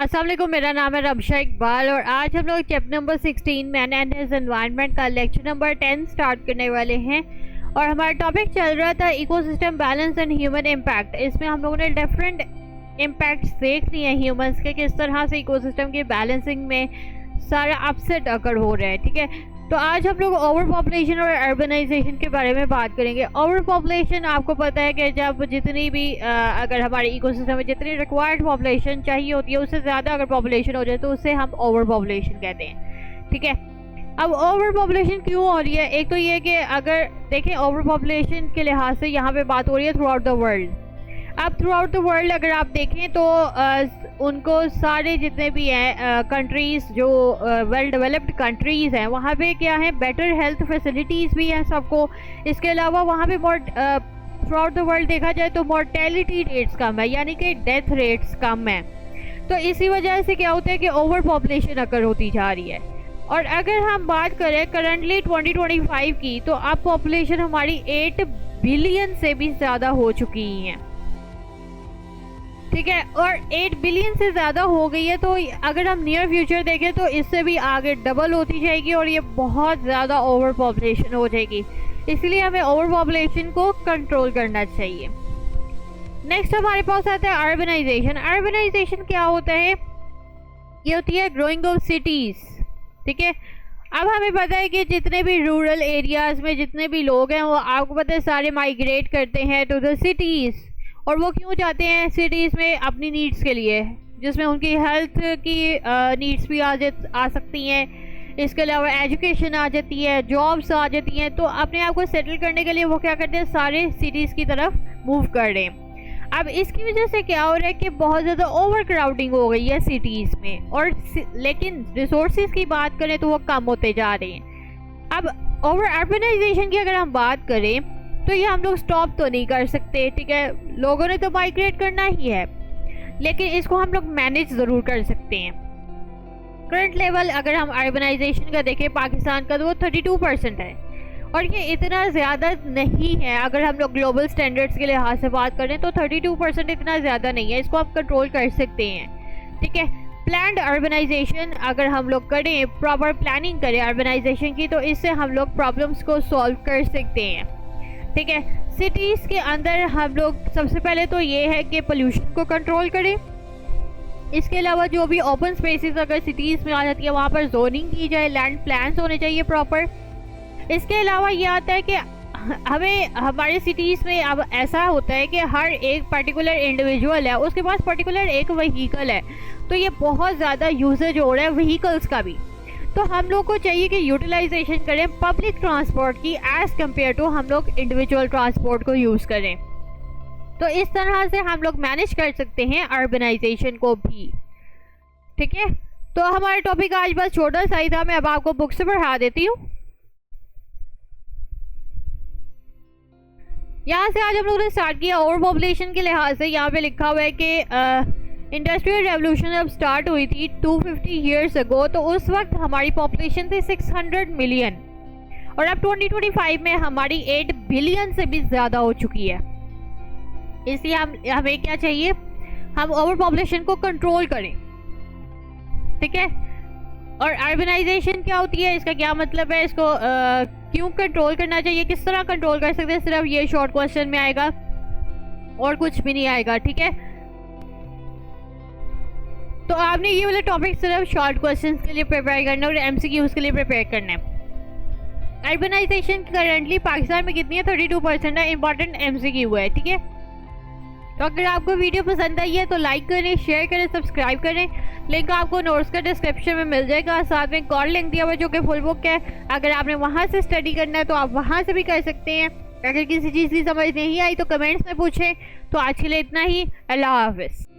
अस्सलाम वालेकुम, मेरा नाम है रबशा इकबाल और आज हम लोग chapter number 16 man and his environment का लेक्चर नंबर 10 स्टार्ट करने वाले हैं। और हमारा टॉपिक चल रहा था ecosystem balance and human impact. इसमें हम लोगों ने डिफरेंट इम्पैक्ट्स देख लिए हैं ह्यूमंस के, किस तरह से इकोसिस्टम के बैलेंसिंग में सारा अपसेट अकर हो रहा है। ठीक है, तो आज हम लोग ओवर पॉपुलेशन और अर्बनाइजेशन के बारे में बात करेंगे। ओवर पॉपुलेशन आपको पता है कि जब जितनी भी अगर हमारे इकोसिस्टम में जितनी रिक्वायर्ड पॉपुलेशन चाहिए होती है उससे ज़्यादा अगर पॉपुलेशन हो जाए तो उससे हम ओवर पॉपुलेशन कहते हैं। ठीक है, अब ओवर पॉपुलेशन क्यों हो रही है? एक तो ये कि अगर देखें ओवर पॉपुलेशन के लिहाज से यहाँ पे बात हो रही है थ्रू आउट द वर्ल्ड। अब थ्रू आउट द वर्ल्ड अगर आप देखें तो उनको सारे जितने भी हैं कंट्रीज़ जो वेल डेवलप्ड कंट्रीज़ हैं वहाँ पे क्या है, बेटर हेल्थ फैसिलिटीज़ भी हैं सबको। इसके अलावा वहाँ पे थ्रू आउट द वर्ल्ड देखा जाए तो मोर्टेलिटी रेट्स कम है, यानी कि डेथ रेट्स कम है। तो इसी वजह से क्या होता है कि ओवर पॉपुलेशन अकर होती जा रही है। और अगर हम बात करें करंटली 2025 की, तो अब पॉपुलेशन हमारी 8 बिलियन से भी ज़्यादा हो चुकी हैं। ठीक है, और 8 बिलियन से ज़्यादा हो गई है, तो अगर हम नियर फ्यूचर देखें तो इससे भी आगे डबल होती जाएगी और ये बहुत ज़्यादा ओवर पॉपुलेशन हो जाएगी। इसलिए हमें ओवर पॉपुलेशन को कंट्रोल करना चाहिए। नेक्स्ट हमारे पास आता है अर्बनाइजेशन। अर्बनाइजेशन क्या होता है? ये होती है ग्रोइंग ऑफ सिटीज़। ठीक है, अब हमें पता है कि जितने भी रूरल एरियाज़ में जितने भी लोग हैं वो आपको पता है सारे माइग्रेट करते हैं टू द सिटीज़। और वो क्यों जाते हैं सिटीज़ में? अपनी नीड्स के लिए, जिसमें उनकी हेल्थ की नीड्स भी आ सकती हैं। इसके अलावा एजुकेशन आ जाती है, जॉब्स आ जाती हैं। तो अपने आप को सेटल करने के लिए वो क्या करते हैं, सारे सिटीज़ की तरफ मूव कर रहे हैं। अब इसकी वजह से क्या हो रहा है कि बहुत ज़्यादा ओवर क्राउडिंग हो गई है सिटीज़ में, और लेकिन रिसोर्सेज की बात करें तो वो कम होते जा रहे हैं। अब ओवर अर्बनाइजेशन की अगर हम बात करें तो ये हम लोग स्टॉप तो नहीं कर सकते। ठीक है, लोगों ने तो माइग्रेट करना ही है, लेकिन इसको हम लोग मैनेज ज़रूर कर सकते हैं। करंट लेवल अगर हम अर्बनाइजेशन का देखें पाकिस्तान का, तो वो 32% है, और ये इतना ज़्यादा नहीं है। अगर हम लोग ग्लोबल स्टैंडर्ड्स के लिहाज से बात करें तो 32% इतना ज़्यादा नहीं है, इसको आप कंट्रोल कर सकते हैं। ठीक है, प्लान्ड अर्बनाइजेशन अगर हम लोग करें, प्रॉपर प्लानिंग करें अर्बनाइजेशन की, तो इससे हम लोग प्रॉब्लम्स को सॉल्व कर सकते हैं। ठीक है, सिटीज़ के अंदर हम लोग सबसे पहले तो ये है कि पोल्यूशन को कंट्रोल करें। इसके अलावा जो भी ओपन स्पेसेस अगर सिटीज़ में आ जाती है वहाँ पर जोनिंग की जाए, लैंड प्लान्स होने चाहिए प्रॉपर। इसके अलावा ये आता है कि हमें हमारे सिटीज़ में अब ऐसा होता है कि हर एक पर्टिकुलर इंडिविजुअल है, उसके पास पर्टिकुलर एक व्हीकल है, तो ये बहुत ज़्यादा यूजेज हो रहा है व्हीकल्स का भी। तो हम लोग को चाहिए कि यूटिलाइजेशन करें पब्लिक ट्रांसपोर्ट की एज़ कम्पेयर टू हम लोग इंडिविजुअल ट्रांसपोर्ट को यूज़ करें। तो इस तरह से हम लोग मैनेज कर सकते हैं अर्बनाइजेशन को भी। ठीक है, तो हमारा टॉपिक आज बस छोटा सा ही था, मैं अब आपको बुक से पढ़ा देती हूँ। यहाँ से आज हम लोगों ने स्टार्ट किया ओवर पॉपुलेशन के लिहाज से। यहाँ पे लिखा हुआ है कि इंडस्ट्रियल रेवोल्यूशन जब स्टार्ट हुई थी 250 ईयर्स अगो, तो उस वक्त हमारी पॉपुलेशन थी 600 मिलियन, और अब 2025 में हमारी 8 बिलियन से भी ज़्यादा हो चुकी है। इसलिए हमें क्या चाहिए, हम ओवर पॉपुलेशन को कंट्रोल करें। ठीक है, और अर्बनाइजेशन क्या होती है, इसका क्या मतलब है, इसको क्यों कंट्रोल करना चाहिए, किस तरह कंट्रोल कर सकते हैं, सिर्फ ये शॉर्ट क्वेश्चन में आएगा और कुछ भी नहीं आएगा। ठीक है, तो आपने ये वाला टॉपिक सिर्फ शॉर्ट क्वेश्चंस के लिए प्रिपेयर करना है और एमसीक्यूज के लिए प्रिपेयर करना है। अर्बनाइजेशन करंटली पाकिस्तान में कितनी है? 32% है। इंपॉर्टेंट एमसीक्यू है। ठीक है, तो अगर आपको वीडियो पसंद आई है तो लाइक करें, शेयर करें, सब्सक्राइब करें। लिंक आपको नोट्स का डिस्क्रिप्शन में मिल जाएगा, साथ में एक और लिंक दिया हुआ है जो कि फुल बुक है। अगर आपने वहाँ से स्टडी करना है तो आप वहाँ से भी कर सकते हैं। अगर किसी चीज़ की समझ नहीं आई तो कमेंट्स में पूछें। तो आज के लिए इतना ही। अल्लाह हाफिज़।